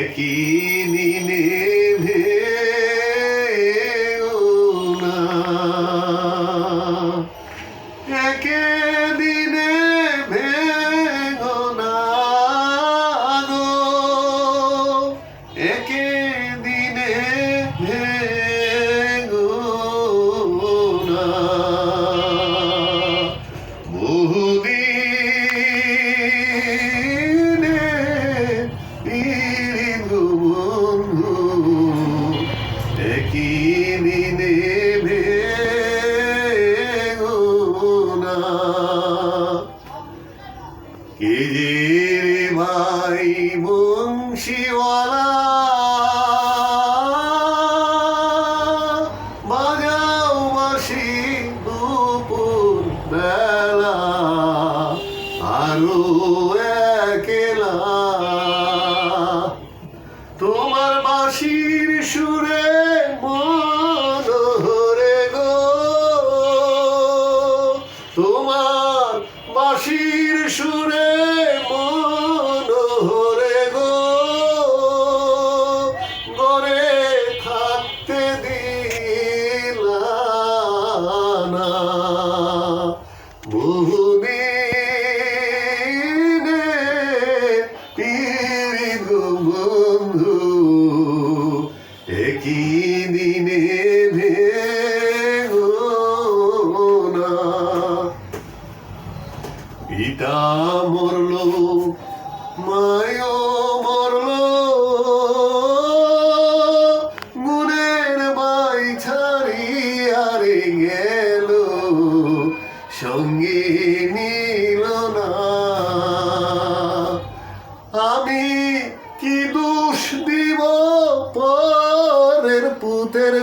একই দিনে ভেঙো না, একে দিনে ভেঙো না গো, একে দিনে ভেঙো না। বহুদিনে দিন গো বন্ধু, একই দিনে ভেঙো না। কে যে রে ভাই বংশীওয়ালা, বাজাও বাঁশি দুপুর বেলা, আরো একলা তোমার বাঁশির সুরে মন হরে গো, তোমার বাঁশির সুরে মন হরে গো, গড়ে থাকতে দিলা না। বহুদিনে পীড়িত গো বন্ধু, একই দিনে ভেঙো না। পিতা মরল, মায়ও মরল, গুণের বাই ছাড়িয়া রে গেল, সঙ্গে নিল না। আমি কি দোষ দিব পরের পুতের